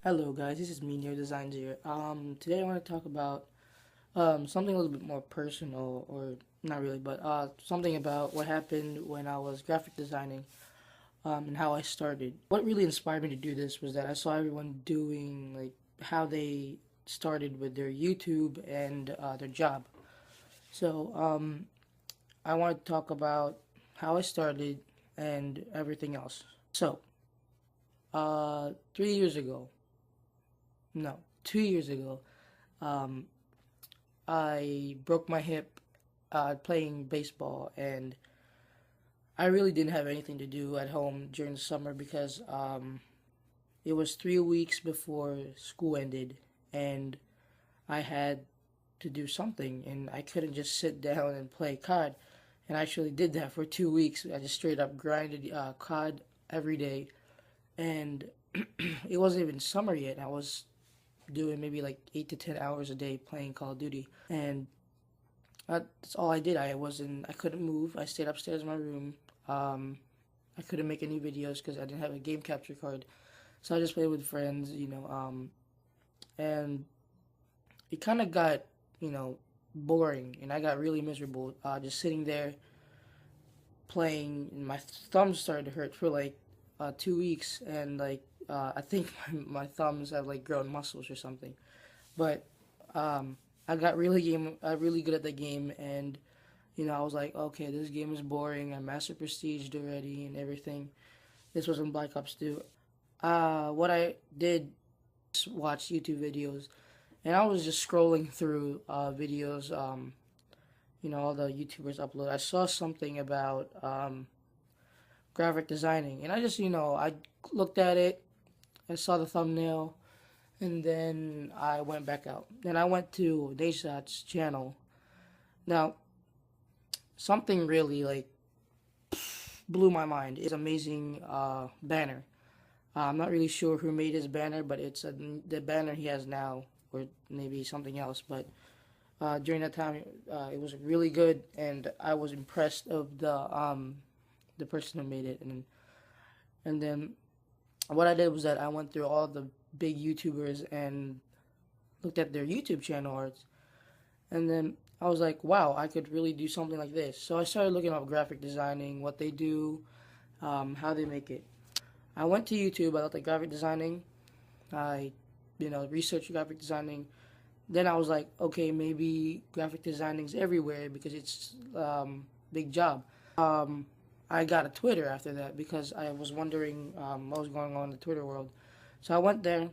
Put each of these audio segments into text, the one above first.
Hello guys, this is me, Neo Designs here. Today I want to talk about something a little bit more personal, or not really, but something about what happened when I was graphic designing, and how I started. What really inspired me to do this was that I saw everyone doing like how they started with their YouTube and their job. So I want to talk about how I started and everything else. So 3 years ago, no, 2 years ago. Um, I broke my hip playing baseball, and I really didn't have anything to do at home during the summer because it was 3 weeks before school ended, and I had to do something, and I couldn't just sit down and play COD. And I actually did that for 2 weeks. I just straight up grinded COD every day, and it wasn't even summer yet. I was doing maybe like 8 to 10 hours a day playing Call of Duty, and that's all I did. I couldn't move. I stayed upstairs in my room. Um, I couldn't make any videos because I didn't have a game capture card. So I just played with friends, and it kind of got, boring, and I got really miserable just sitting there playing, and my thumbs started to hurt for like 2 weeks, and like I think my thumbs have like grown muscles or something. But I got really good at the game, and I was like, okay, this game is boring. I master prestiged already and everything. This was in Black Ops 2. What I did was watch YouTube videos, and I was just scrolling through videos. All the YouTubers upload. I saw something about graphic designing, and I just, I looked at it. I saw the thumbnail, and then I went back out. Then I went to Daysat's channel. Now, something really like blew my mind. It's amazing banner. I'm not really sure who made his banner, but it's the banner he has now, or maybe something else. But during that time, it was really good, and I was impressed of the person who made it. And then what I did was that I went through all the big YouTubers and looked at their YouTube channel arts, and then I was like, wow, I could really do something like this. So I started looking up graphic designing, what they do, how they make it. I went to YouTube. I looked at graphic designing. I, researched graphic designing. Then I was like, okay, maybe graphic designing's everywhere because it's big job. I got a Twitter after that because I was wondering what was going on in the Twitter world. So I went there,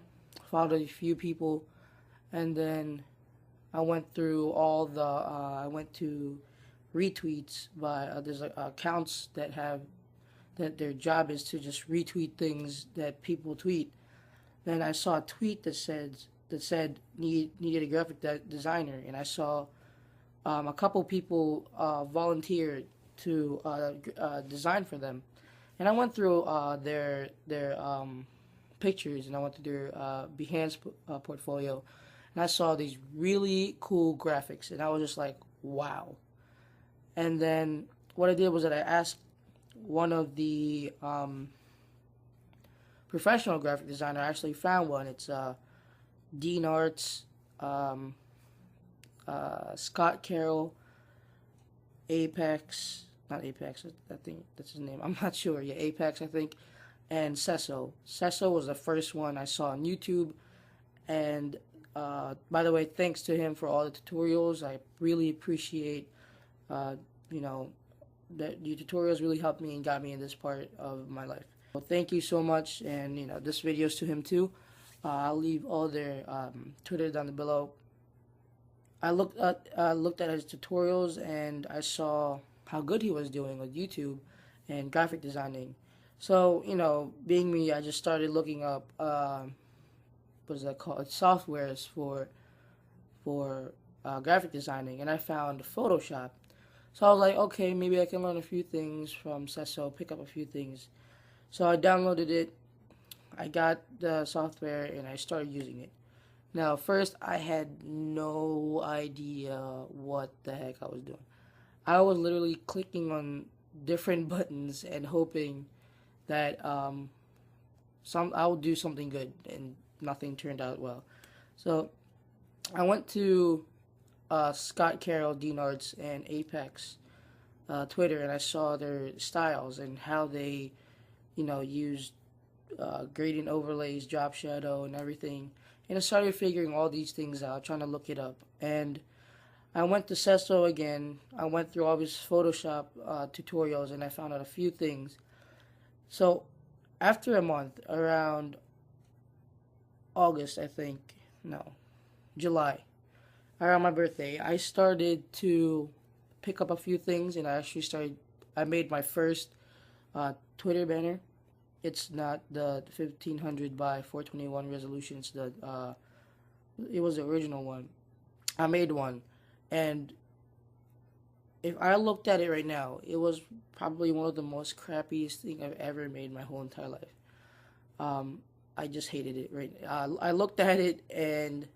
followed a few people, and then I went through I went to retweets by there's accounts that their job is to just retweet things that people tweet. Then I saw a tweet that said needed a graphic designer, and I saw a couple people volunteered to design for them, and I went through their pictures, and I went through their Behance portfolio, and I saw these really cool graphics, and I was just like, wow. And then what I did was that I asked one of the professional graphic designer. I actually found one. It's Dean Arts, um, Scott Carroll, Apex, not Apex, I think that's his name. I'm not sure. Yeah, Apex, I think, and Cesso. Cesso was the first one I saw on YouTube, and by the way, thanks to him for all the tutorials. I really appreciate, uh, you know, that your tutorials really helped me and got me in this part of my life. Well, thank you so much, and this video is to him too. I'll leave all their Twitter down below. I looked at his tutorials, and I saw how good he was doing with YouTube and graphic designing. So being me, I just started looking up what is that called, softwares for graphic designing, and I found Photoshop. So I was like, okay, maybe I can learn a few things from Cesso, pick up a few things. So I downloaded it, I got the software, and I started using it. Now, first, I had no idea what the heck I was doing. I was literally clicking on different buttons and hoping that I would do something good, and nothing turned out well. So I went to Scott Carroll, Dinards, and Apex Twitter, and I saw their styles and how they, used gradient overlays, drop shadow, and everything. And I started figuring all these things out, trying to look it up. And I went to Sesto again. I went through all these Photoshop tutorials, and I found out a few things. So after a month, around August, I think, no, July, around my birthday, I started to pick up a few things, and I made my first Twitter banner. It's not the 1500 by 421 resolution. It was the original one. I made one, and if I looked at it right now, it was probably one of the most crappiest thing I've ever made in my whole entire life. Um, I just hated it. Right, I looked at it and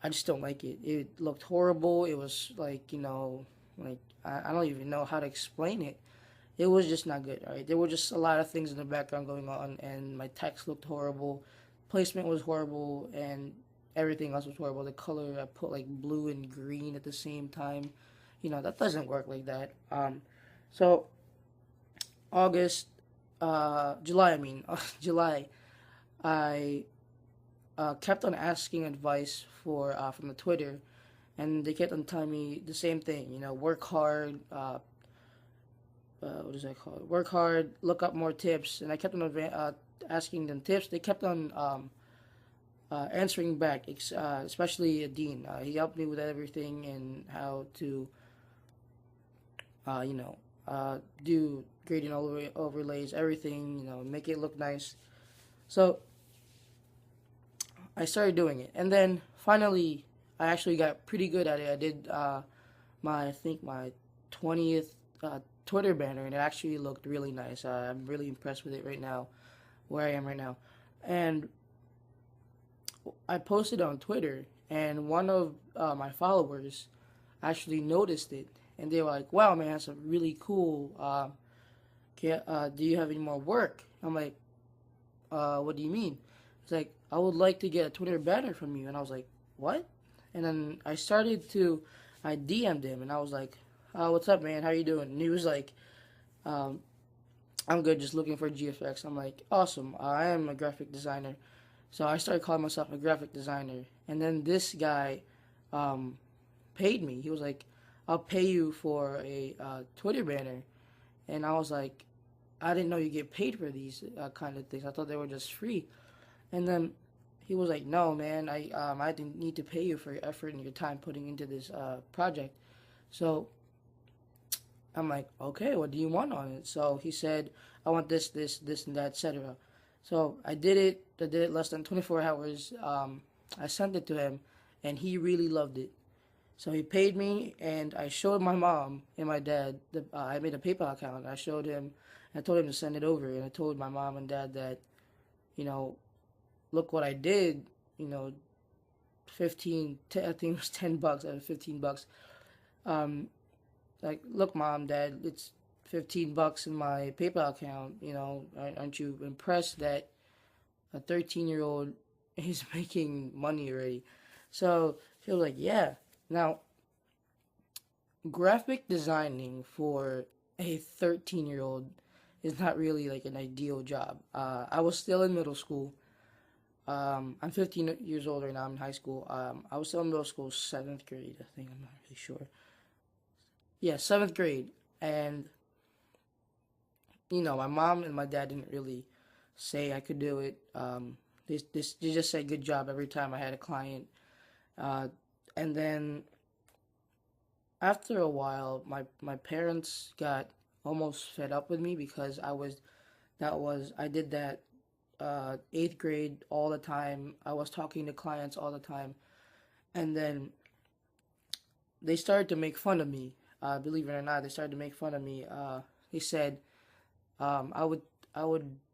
I just don't like it. It looked horrible. It was like I don't even know how to explain it. It was just not good. All right, there were just a lot of things in the background going on, and my text looked horrible. Placement was horrible, and everything else was horrible. The color I put like blue and green at the same time. That doesn't work like that. So August, July. I mean July. I kept on asking advice from the Twitter, and they kept on telling me the same thing. Work hard. What is that called? Work hard. Look up more tips. And I kept on asking them tips. They kept on answering back, especially Dean. He helped me with everything and how to, uh, you know, do gradient overlays, everything. Make it look nice. So I started doing it, and then finally, I actually got pretty good at it. I did I think my 20th Twitter banner, and it actually looked really nice. I'm really impressed with it right now, where I am right now, and I posted on Twitter, and one of my followers actually noticed it, and they were like, "Wow, man, that's a really cool. Do you have any more work?" I'm like, "What do you mean?" It's like, "I would like to get a Twitter banner from you," and I was like, "What?" And then I DM'd him, and I was like, "What's up, man? How you doing?" And he was like, um, "I'm good, just looking for GFX." I'm like, "Awesome. I am a graphic designer." So I started calling myself a graphic designer, and then this guy um, paid me. He was like, "I'll pay you for a Twitter banner," and I was like, "I didn't know you get paid for these kind of things. I thought they were just free." And then he was like, "No, man, I didn't need to pay you for your effort and your time putting into this project." So I'm like, "Okay, what do you want on it?" So he said, "I want this, and that, etc." So I did it. I did it less than 24 hours. I sent it to him, and he really loved it. So he paid me, and I showed my mom and my dad. I made a PayPal account. I showed him. I told him to send it over, and I told my mom and dad that, you know, look what I did. You know, I think it was $10 out of $15. Um, like, look, mom, dad, it's $15 in my PayPal account. Aren't you impressed that a 13-year-old is making money already? So she was like, yeah. Now, graphic designing for a 13-year-old is not really like an ideal job. I was still in middle school. I'm 15 years old right now. I'm in high school. I was still in middle school, seventh grade, I think. I'm not really sure. Yeah, seventh grade. And, my mom and my dad didn't really say I could do it. They just said good job every time I had a client. Uh, and then after a while, my parents got almost fed up with me because I did that eighth grade all the time. I was talking to clients all the time, and then they started to make fun of me. Believe it or not, they started to make fun of me. They said I would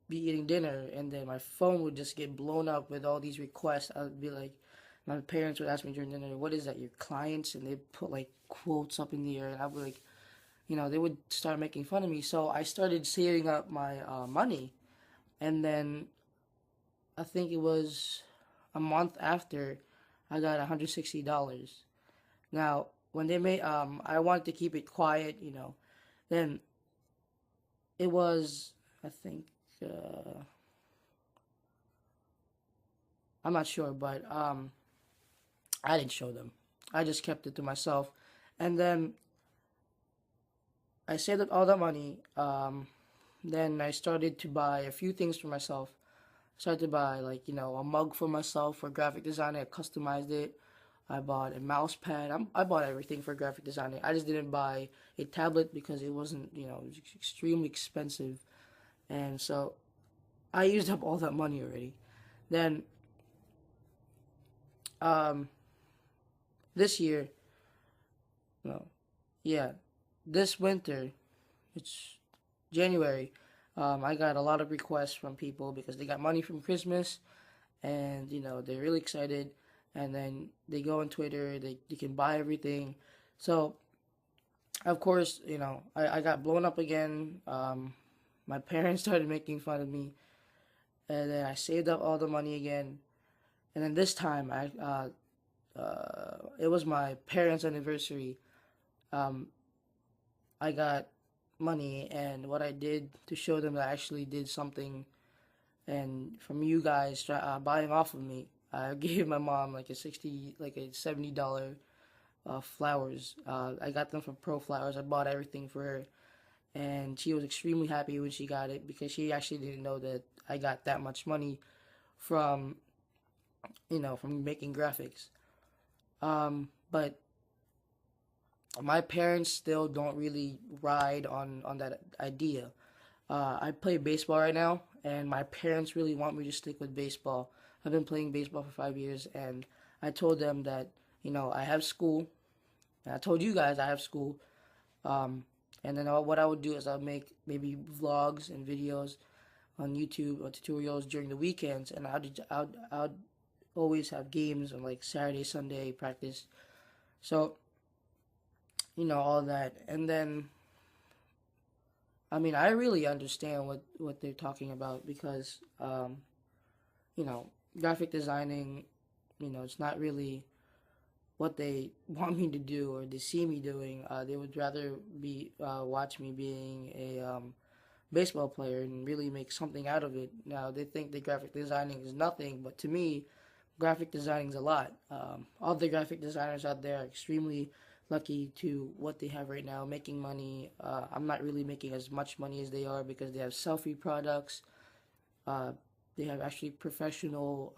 be eating dinner, and then my phone would just get blown up with all these requests. I'd be like, my parents would ask me during dinner, "What is that? Your clients?" And they put like quotes up in the air, and I'd be like, they would start making fun of me. So I started saving up my money, and then I think it was a month after, I got $160. Now, when they made, I wanted to keep it quiet, then it was, I think, I'm not sure, but I didn't show them. I just kept it to myself. And then I saved up all the money. Then I started to buy a few things for myself. Started to buy, like, a mug for myself for graphic design. I customized it. I bought a mouse pad. I bought everything for graphic designing. I just didn't buy a tablet because it wasn't, it was extremely expensive. And so I used up all that money already. Then um, this year, no, yeah, this winter, it's January. I got a lot of requests from people because they got money from Christmas, and they're really excited. And then they go on Twitter, they can buy everything. So of course, I got blown up again. My parents started making fun of me, and then I saved up all the money again. And then this time, it was my parents' anniversary. Um, I got money, and what I did to show them that I actually did something, and from you guys buying off of me, I gave my mom like a $70 flowers. I got them from Pro Flowers. I bought everything for her, and she was extremely happy when she got it because she actually didn't know that I got that much money from from making graphics. But my parents still don't really ride on that idea. I play baseball right now, and my parents really want me to stick with baseball. I've been playing baseball for 5 years, and I told them that I have school. And I told you guys I have school. Um, and then what I would do is I'll make maybe vlogs and videos on YouTube or tutorials during the weekends, and I'd always have games on like Saturday, Sunday practice. So all that, and then I mean I really understand what they're talking about because you know graphic designing, it's not really what they want me to do or they see me doing. They would rather be watch me being a baseball player and really make something out of it. Now they think that graphic designing is nothing, but to me, graphic designing is a lot. All the graphic designers out there are extremely lucky to what they have right now, making money. I'm not really making as much money as they are because they have selfie products. Uh, they have actually professional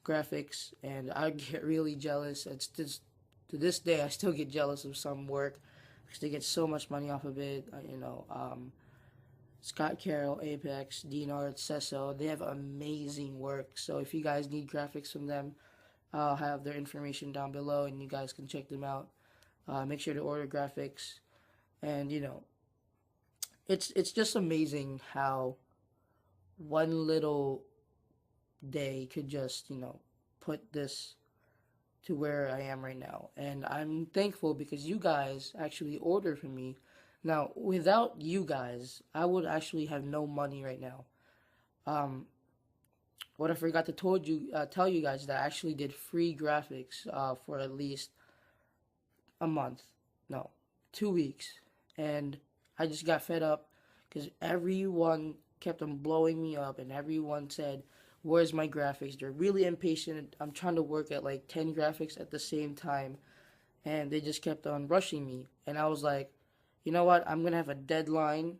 graphics, and I get really jealous. It's just to this day I still get jealous of some work because they get so much money off of it. Scott Carroll, Apex, Dinard, Cesso, they have amazing work. So if you guys need graphics from them, I'll have their information down below, and you guys can check them out. Make sure to order graphics, and it's just amazing how one little day could just put this to where I am right now. And I'm thankful because you guys actually order from me. Now, without you guys, I would actually have no money right now. Um, what I forgot to tell you guys that I actually did free graphics for at least a month, no, 2 weeks, and I just got fed up because everyone kept on blowing me up, and everyone said, "Where's my graphics?" They're really impatient. I'm trying to work at like 10 graphics at the same time, and they just kept on rushing me. And I was like, you know what? I'm gonna have a deadline,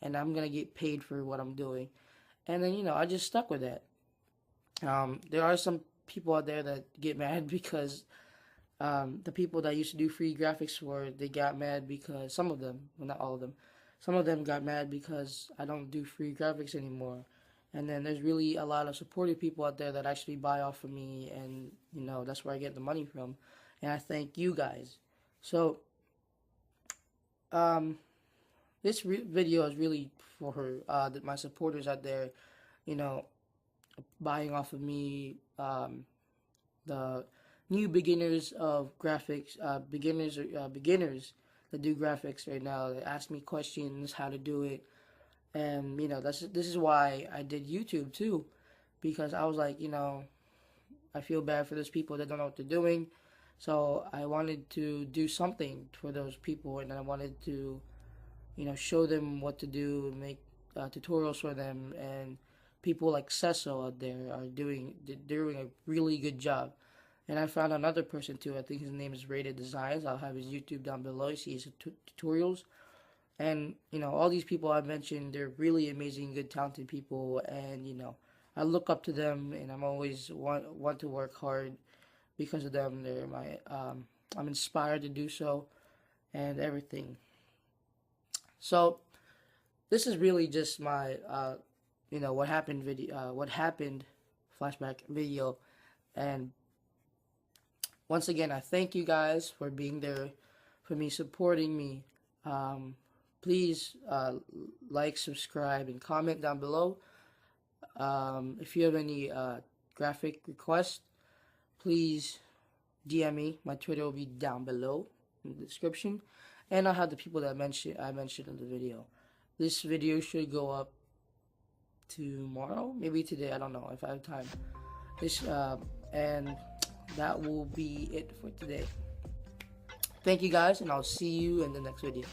and I'm gonna get paid for what I'm doing. And then I just stuck with that. There are some people out there that get mad because the people that used to do free graphics for they got mad because some of them, well not all of them, some of them got mad because I don't do free graphics anymore. And then there's really a lot of supportive people out there that actually buy off of me, and that's where I get the money from. And I thank you guys. So um, this video is really for my supporters out there, you know, buying off of me, the new beginners of graphics, beginners that do graphics right now. They ask me questions how to do it, and this is why I did YouTube too. because I was like, I feel bad for those people that don't know what they're doing. So I wanted to do something for those people, and I wanted to, show them what to do, make tutorials for them, and people like Cecil out there are doing a really good job. And I found another person too. I think his name is Rated Designs. I'll have his YouTube down below. You see his tutorials. And all these people I mentioned, they're really amazing, good, talented people, and I look up to them, and I'm always want to work hard because of them. They're my I'm inspired to do so, and everything. So this is really just my what happened video, what happened flashback video, and once again I thank you guys for being there, for me supporting me. Please like, subscribe, and comment down below. If you have any graphic requests, please DM me. My Twitter will be down below in the description, and I'll have the people that I mentioned in the video. This video should go up tomorrow, maybe today. I don't know if I have time. And that will be it for today. Thank you guys, and I'll see you in the next video.